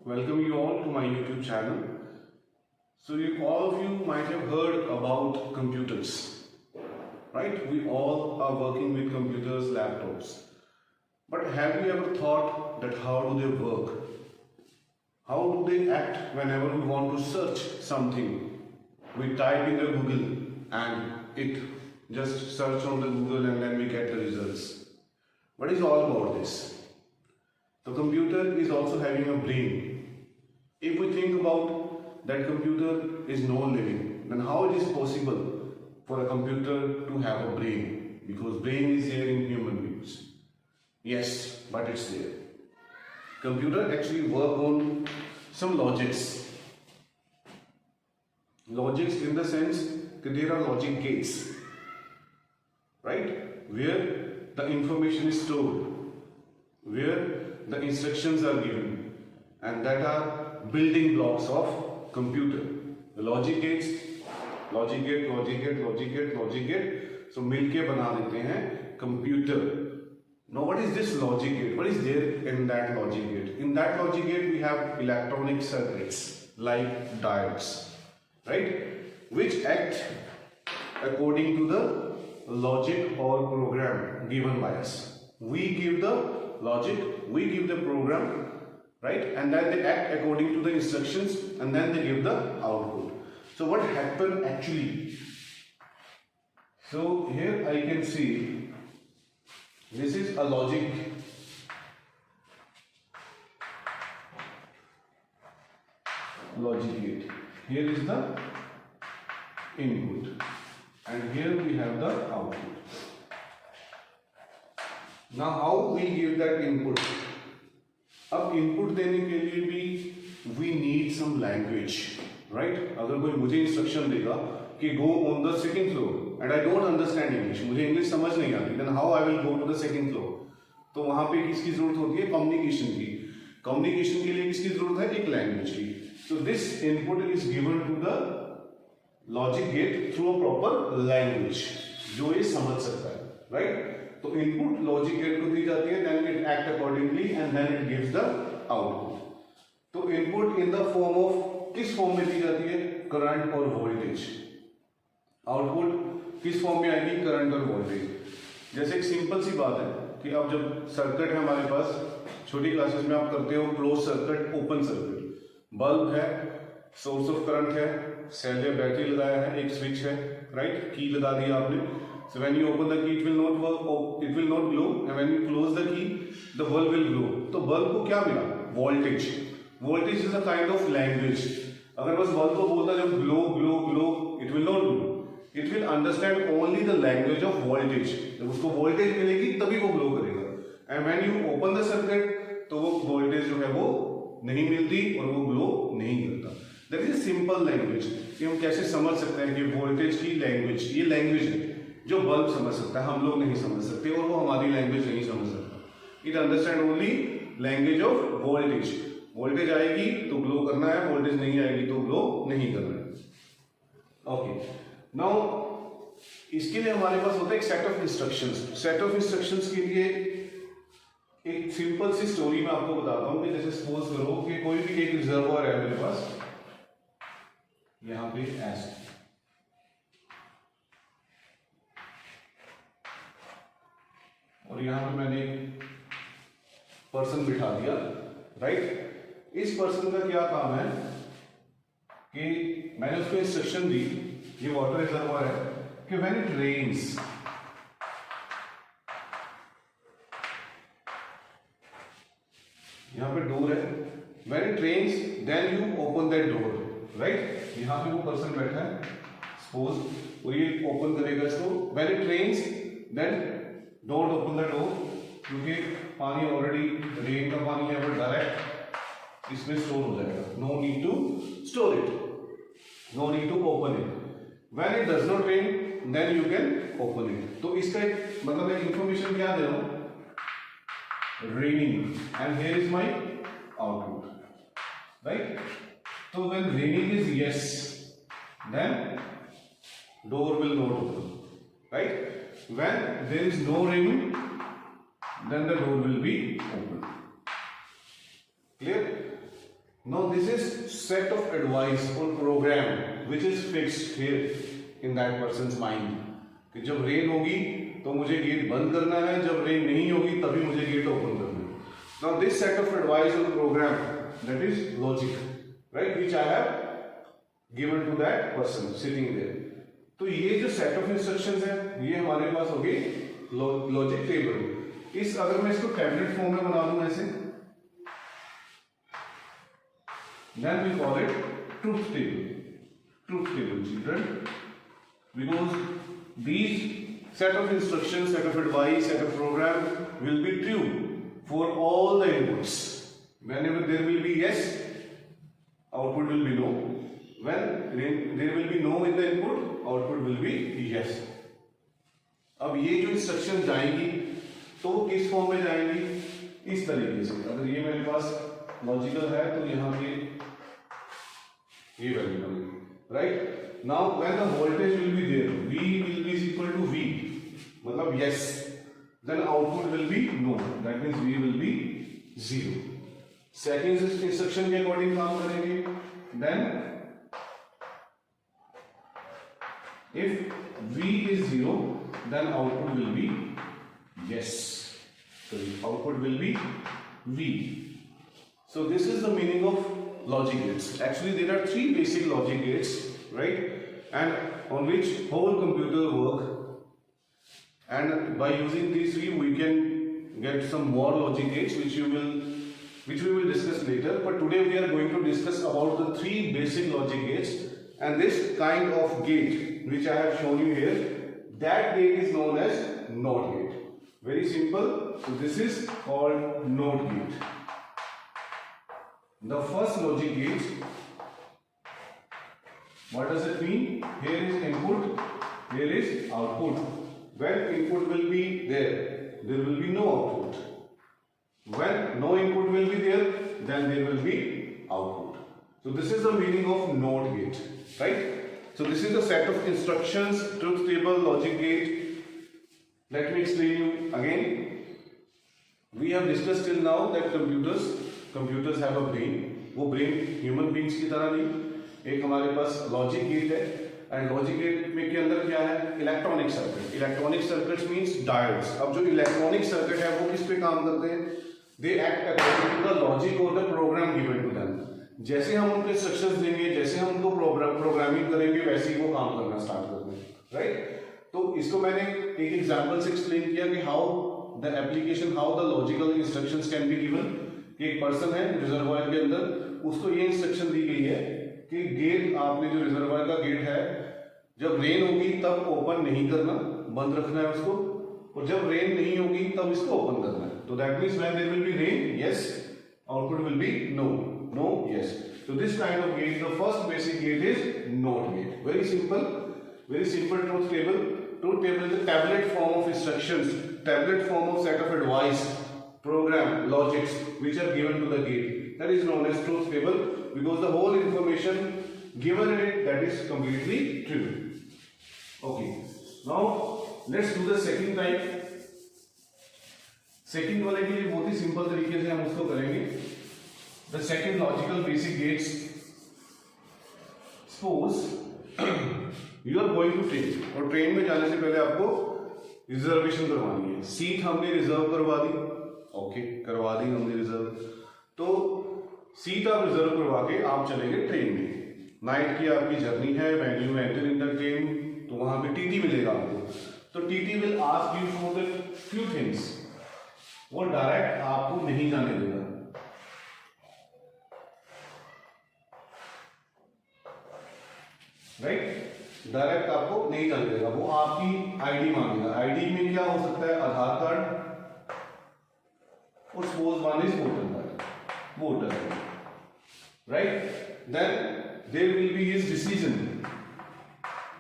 welcome you all to my YouTube channel. All of you might have heard about computers, right? We all are working with computers, laptops. But have you ever thought that how do they work? How do they act whenever we want to search something? We type in the Google and it just search on the Google and then we get the results. What is all about this? The computer is also having a brain. If we think about that computer is non-living, then how it is possible for a computer to have a brain? Because brain is there in human beings. Yes, but it's there. Computer actually work on some logics. Logics in the sense that there are logic gates, right? Where the information is stored, where the instructions are given, and that are building blocks of computer. The logic gates, logic gate, logic gate, logic gate, logic gate, so मिलके बना देते हैं computer. Now what is this logic gate? What is there in that logic gate? In that logic gate we have electronic circuits like diodes, right? Which act according to the logic or program given by us. We give the logic, we give the program, right? And then they act according to the instructions and then they give the output. So what happened actually? So here I can see this is a logic gate. Here is the input and here we have the output. Now how we give that input? अब input देने के लिए भी we need some language, right? अगर कोई मुझे instruction देगा कि go on the second floor and I don't understand English, मुझे English समझ नहीं आती, then how I will go to the second floor? तो वहाँ पे किसकी जरूरत होती है? Communication की. Communication के लिए किसकी जरूरत है? एक language की. So this input is given to the logic gate through a proper language जो ये समझ सकता है, right? तो इनपुट लॉजिक गेट को दी जाती है, then it act accordingly and then it gives the output. तो input in the form of किस फॉर्म में दी जाती है? करंट और वोल्टेज. आउटपुट किस फॉर्म में आएगी? करंट और वोल्टेज. जैसे एक सिंपल सी बात है कि अब जब सर्किट है हमारे पास, छोटी क्लासेस में आप करते हो close circuit, open circuit. Bulb है, सोर्स ऑफ करंट है, सेल या बैटरी लगाया है, एक स्विच है, राइट? की लगा दिया आपने. So when you open the key, it will not work, it will not glow, and when you close the key, the bulb will glow. तो bulb को क्या मिला? Voltage. Voltage is a kind of language. अगर बस bulb को बोलता जब glow, glow, glow, it will not glow. It will understand only the language of voltage. जब उसको voltage मिलेगी तभी वो glow करेगा. And when you open the circuit, तो वो voltage जो है वो नहीं मिलती और वो glow नहीं करता. That is a simple language. कि हम कैसे समझ सकते हैं कि voltage की language, ये language है जो बल्ब समझ सकता है, हम लोग नहीं समझ सकते और वो हमारी लैंग्वेज नहीं समझ सकता. It understand only language of voltage. Voltage आएगी तो ग्लो करना है, वोल्टेज नहीं आएगी तो ग्लो नहीं करना है. ओके, नाउ इसके लिए हमारे पास होता है एक set of instructions. Set of instructions के लिए एक सिंपल सी स्टोरी मैं आपको बताता हूं कि जैसे सपोज करो कि कोई भी एक रिजर्वॉयर है मेरे पास, यहां पे ऐसे, और यहां पे मैंने एक पर्सन बिठा दिया, राइट? इस पर्सन का क्या काम है कि मैंने उसको इंस्ट्रक्शन दी, ये वाटर रिजर्वॉयर है, कि व्हेन इट रेन्स, यहां पे डोर है, when it rains then you open that door, right? यहां पे वो पर्सन बैठा है सपोज, और ये ओपन करेगा इसको. When it rains then don't open the door, क्योंकि पानी ऑलरेडी रेन का पानी है वो डायरेक्ट इसमें स्टोर हो जाएगा. No need to store it, no need to open it. When it does not rain then you can open it. तो इसका एक मतलब एक इंफॉर्मेशन क्या दे रहा हूं? Raining, and here is my output, right? तो when raining is yes then door will not open, right? When there is no raining, then the door will be open. Clear? Now this is set of advice or program which is fixed here in that person's mind कि जब rain होगी तो मुझे gate बंद करना है, जब rain नहीं होगी तभी मुझे गेट ओपन करना है. Now this set of advice or program, that is logic, right, which I have given to that person sitting there. तो ये जो set of instructions है ये हमारे पास हो गई लॉजिक टेबल. इस अगर मैं इसको टैबलेट फॉर्म में बना दूं ऐसे, then we call it truth table. Truth table, children, because these set of instructions, set of advice, set of program will be true for all the inputs. Whenever there will be yes, output will be no. When there will be no in the input, output will be yes. अब ये जो instruction जाएंगी तो वो किस form में जाएंगी? इस तरीके से. अगर ये मेरे पास लॉजिकल है तो यहाँ पे ये वैल्यू बनेगी, right. Now when the voltage will be there, V will be equal to V, मतलब yes, then output will be no, that means V will be 0. Second instruction के अकॉर्डिंग काम करेंगे. then if V is 0, then output will be yes. So output will be V. So this is the meaning of logic gates. Actually, there are 3 basic logic gates, right? And on which whole computer work. And by using these 3, we can get some more logic gates, which we will discuss later. But today we are going to discuss about the 3 basic logic gates. And this kind of gate, which I have shown you here, that gate is known as NOT gate. Very simple. So this is called NOT gate. The first logic gate, what does it mean? Here is input, here is output. When input will be there will be no output. When no input will be there, then there will be output. So this is the meaning of NOT gate, right? So this is the set of instructions, truth table, logic gate. Let me explain you again. We have discussed till now that computers have a brain. वो brain human beings की तरह नहीं. एक हमारे पास logic gate है, and logic gate में के अंदर क्या है? Electronic circuit. Electronic circuits means diodes. अब जो electronic circuit है वो किस पे काम करते हैं? They act according to the logic or the program given to them. जैसे हम उनको इंस्ट्रक्शंस देंगे, जैसे हम उनको प्रोग्रामिंग करेंगे, वैसे ही वो काम करना स्टार्ट करते हैं, राइट. तो इसको मैंने एक एग्जांपल से एक्सप्लेन किया कि how the application, how the logical instructions can be given. कि एक पर्सन है रिजर्वायर के अंदर, उसको ये इंस्ट्रक्शन दी गई है कि गेट, आपने जो रिजर्वायर का गेट है, जब रेन होगी तब ओपन नहीं करना, बंद रखना है उसको, और जब रेन नहीं होगी तब इसको ओपन करना है. तो that means when there will be rain, yes, output will be no, no, yes. So this kind of gate, the first basic gate is NOT gate. Very simple truth table. Truth table is a tablet form of instructions, tablet form of set of advice, program, logics which are given to the gate. That is known as truth table because the whole information given in it, that is completely true. Okay. Now let's do the second type. Second वाले के लिए बहुत ही simple तरीके से हम उसको करेंगे. The second logical basic gates. Suppose you are going to train, और ट्रेन में जाने से पहले आपको रिजर्वेशन करवानी है. सीट हमने रिजर्व करवा दी, ओके, करवा दी हमने रिजर्व. तो सीट आप रिजर्व करवा के आप चलेंगे ट्रेन में. नाइट की आपकी जर्नी है, when you enter in the train, तो वहां पे टीटी मिलेगा आपको. तो TT will ask you for the few things. वो डायरेक्ट आपको नहीं जाने देगा, राइट. डायरेक्ट आपको नहीं जाने देगा. वो आपकी आईडी मांगेगा. आईडी में क्या हो सकता है? आधार कार्ड, और suppose one is voter card, voter card, right. Then there will be his decision,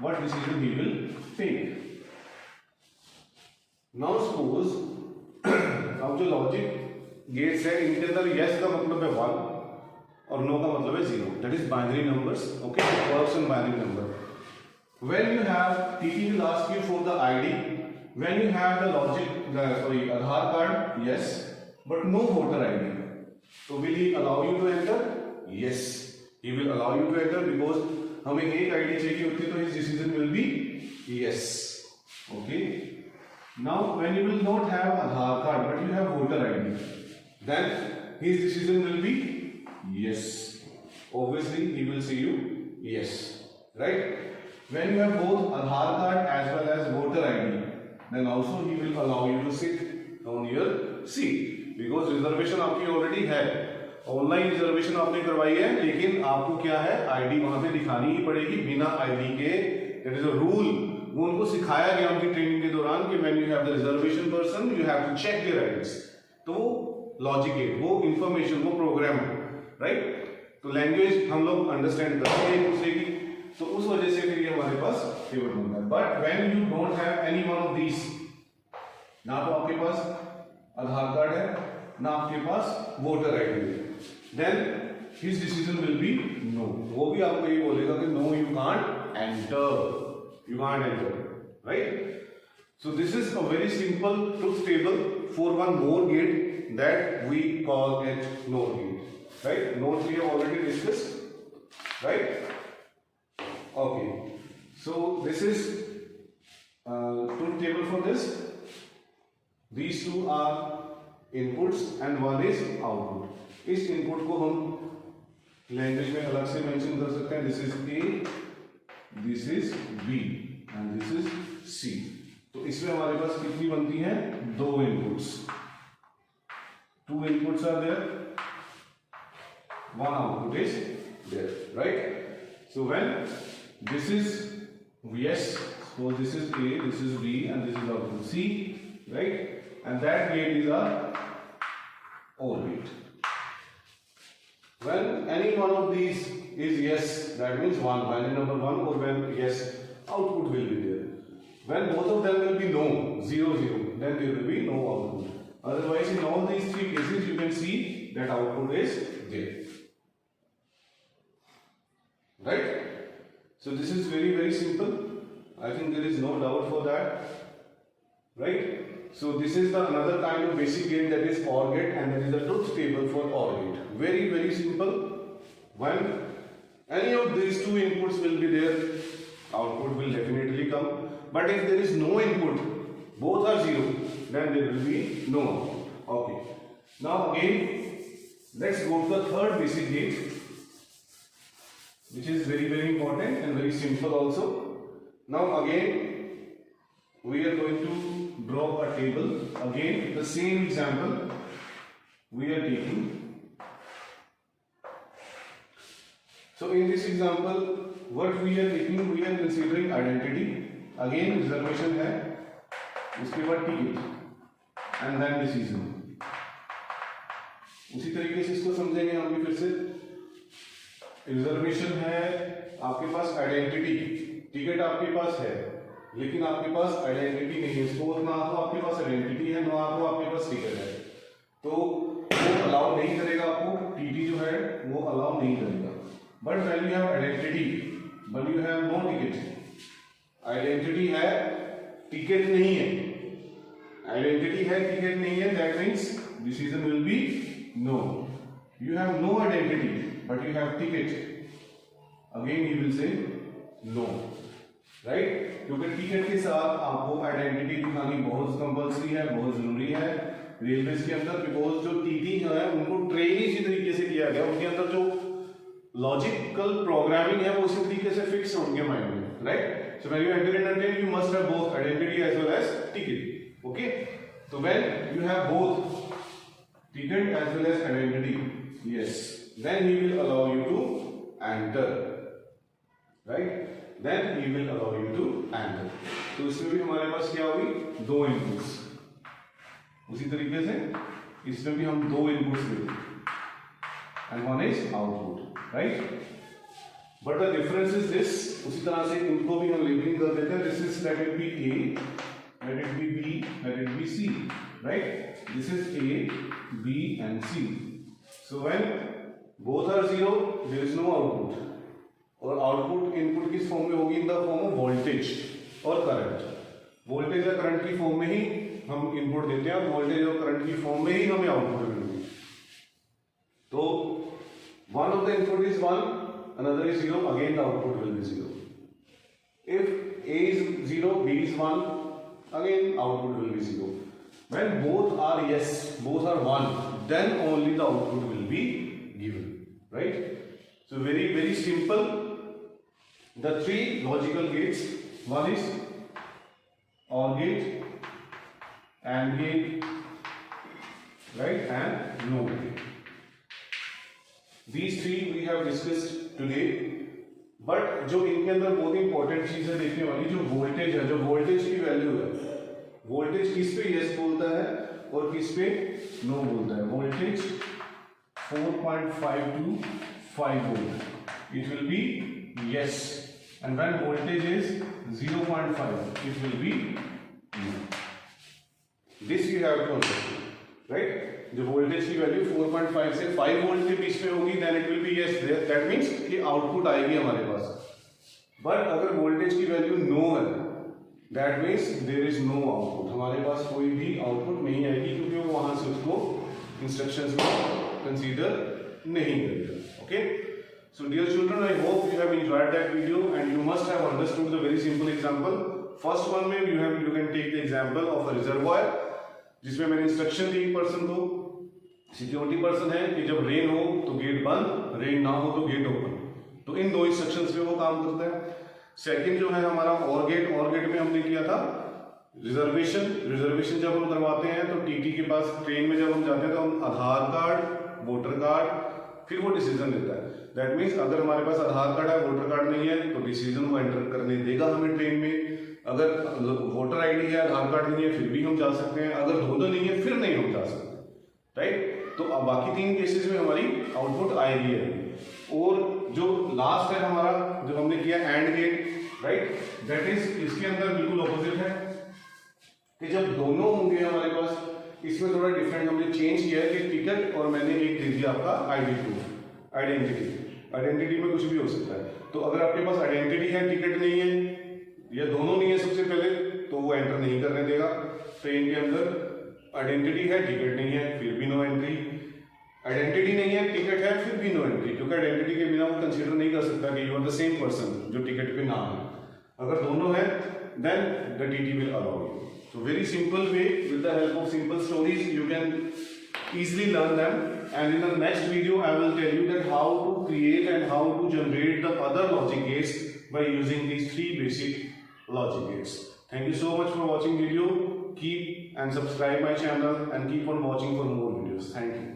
what decision he will take. Now suppose अब जो लॉजिक गेट्स है, इनके अंदर यस का मतलब है 1 और नो का मतलब है 0. That is binary numbers. Okay, works in binary number. When you have TT will ask you for the ID. When you have the Aadhaar card, yes, but no voter ID. So will he allow you to enter? yes. He will allow you to enter because हमें एक ID चाहिए होती है, तो his decision will be yes. Okay. Now when you will not have Aadhaar card but you have voter ID, then his decision will be yes. Obviously he will say you yes, right? When you have both Aadhaar card as well as voter ID, then also he will allow you to sit on your seat because reservation आपकी already है, online reservation आपने करवाई है, लेकिन आपको क्या है, ID वहां पे दिखानी ही पड़ेगी. बिना आईडी के दैट इज अ रूल, वो उनको सिखाया गया उनकी ट्रेनिंग के दौरान कि when you have the reservation person you have to check their IDs. तो लॉजिक है, वो इंफॉर्मेशन, वो प्रोग्राम है, राइट. तो लैंग्वेज हम लोग अंडरस्टैंड करते हैं एक दूसरे की, तो उस वजह से फिर ये हमारे पास टेबल बनता है. But when you don't have any one of these, ना तो आपके पास आधार कार्ड है ना आपके पास वोटर आईडी है, then his decision will be no. वो भी आपको ये बोलेगा कि no, you can't enter, you can't enter, right? So this is a very simple truth table for one more gate that we call it NOR gate, right? NOR we have already discussed, right? Okay, so this is truth table for this. These two are inputs and one is output. इस input को हम language में अलग से mention कर सकते हैं. This is A, this is B and this is C. तो इसमें हमारे पास कितनी बनती हैं, दो inputs. Two inputs are there, one output is there, right. So when this is yes, suppose this is A, this is B and this is output C, right? And that gate is our OR gate. When any one of these is yes, that means one, binary number 1, or when yes, output will be there. When both of them will be no, 0, 0, then there will be no output. Otherwise, in all these three cases, you can see that output is there. Right? So this is very, very simple. I think there is no doubt for that. Right? So this is the another kind of basic gate, that is OR gate, and that is the truth table for OR gate. Very, very simple. When any of these two inputs will be there, output will definitely come. But if there is no input, both are 0, then there will be no output. Okay. Now again, let's go to the third basic gate, which is very, very important and very simple also. Now again, we are going to draw a table. Again, the same example we are taking. So in this example, what we are taking, we are considering identity. Again, reservation है, उसके बाद ticket and then decision. उसी तरीके से इसको समझेंगे हम भी फिर से. रिजर्वेशन है, आपके पास आइडेंटिटी, टिकट आपके पास है, लेकिन आपके पास आइडेंटिटी नहीं है. सपोज ना तो आपके पास आइडेंटिटी है, ना तो आपके पास टिकट है, तो वो अलाउ नहीं करेगा आपको. टीटी जो है वो अलाउ नहीं करेगा. But when you have identity but you have no ticket, identity है टिकट नहीं है, आइडेंटिटी है टिकट नहीं है, that means decision will be no. You have no identity but you have ticket, again you will say no, right. क्योंकि ticket के साथ आपको आइडेंटिटी दिखानी बहुत कंपल्सरी है, बहुत जरूरी है रेलवे के अंदर. बिकॉज जो टीटी है उनको ट्रेन इसी तरीके से किया गया, उनके अंदर जो लॉजिकल प्रोग्रामिंग है वो उसी तरीके से फिक्स है उनके माइंड में, right. So when you enter in a train you must have both identity as well as ticket. Okay, तो when you have both ticket as well as identity, yes, then he will allow you to enter, right. Then he will allow you to enter. तो इसमें भी हमारे पास क्या हुई, दो inputs. उसी तरीके से इसमें भी हम दो इनपुट्स देते and one is output, right? But the difference is this. उसी तरह से इनको भी हम लेबलिंग कर देते हैं. This is let it be A, let it be B, let it be C, right? This is A, B and C. So when both are 0, there is no output. और आउटपुट इनपुट किस form में होगी, इन the form of voltage और current. Voltage या current की form में ही हम input देते हैं, और वोल्टेज और करंट की फॉर्म में ही हमें आउटपुट मिलेगी. तो one of the input is 1, another is 0, again the output will be 0. If A is 0, B is 1, again output will be 0. When both are yes, both are 1, then only the output will be given, right? So very simple. The three logical gates, one is OR gate, AND gate, right, and NOR gate. These three we have discussed today. But जो इनके अंदर बहुत important चीज है देखने वाली, जो voltage है, जो वोल्टेज की वैल्यू है, वोल्टेज किस पे यस बोलता है और किस पे नो बोलता है. Voltage 4.5 to 5 volt, it will be yes, and when voltage is 0.5, it will be no. This you have to understand, right? जो वोल्टेज की वैल्यू 4.5 से 5 वोल्ट के बीच में होगी, then it will be yes, that means कि output आएगी हमारे पास. बट अगर वोल्टेज की वैल्यू नो है, that means there is no output, हमारे पास कोई भी आउटपुट नहीं आएगी, क्योंकि वो वहां से उसको इंस्ट्रक्शंस में कंसीडर नहीं करेगा. Okay, so dear children, I hope you have enjoyed that video and you must have understood the very simple example. First one में you can take the example of a reservoir, जिसमें मैंने instruction दी person को, security person है कि जब rain हो तो गेट बंद, रेन ना हो तो गेट ओपन. तो इन दो इंस्ट्रक्शंस पे वो काम करता है. सेकंड जो है हमारा OR गेट, OR गेट में हमने किया था रिजर्वेशन जब हम करवाते हैं तो टीटी के पास ट्रेन में जब हम जाते हैं तो हम आधार कार्ड, वोटर कार्ड, फिर वो डिसीजन देता है. दैट मीन्स अगर हमारे पास आधार कार्ड है, वोटर कार्ड नहीं है, तो डिसीजन वो एंटर करने देगा हमें ट्रेन में. अगर वोटर आईडी है, आधार कार्ड नहीं है, फिर भी हम जा सकते हैं. अगर दोनों नहीं है, फिर नहीं हम जा सकते, राइट. तो अब बाकी 3 केसेस में हमारी आउटपुट आएगी. और जो लास्ट है हमारा, जो हमने किया and gate, right, that is इसके अंदर बिल्कुल ऑपोजिट है कि जब दोनों होंगे हमारे पास, इसमें थोड़ा डिफरेंट हमने चेंज किया है कि टिकट और मैंने एक दे दिया आपका आईडी प्रूफ, आइडेंटिटी में कुछ भी हो सकता है. तो अगर आपके पास आइडेंटिटी है, टिकट नहीं है, या दोनों नहीं है सबसे पहले, तो वो एंटर नहीं करने देगा ट्रेन के अंदर. आइडेंटिटी है, टिकट नहीं है, फिर भी नो एंट्री. आइडेंटिटी नहीं है, टिकट है, फिर भी नो एंट्री, क्योंकि आइडेंटिटी के बिना वो कंसीडर नहीं कर सकता कि you are the same person जो टिकट पे नाम है. अगर दोनों है, then the TT will allow you. So very simple way, with the help of simple stories, you can easily learn them. And in the next video, I will tell you that how to create and how to generate the other logic gates by using these 3 basic logic gates. Thank you so much for watching video. Keep and subscribe my channel and keep on watching for more videos. Thank you.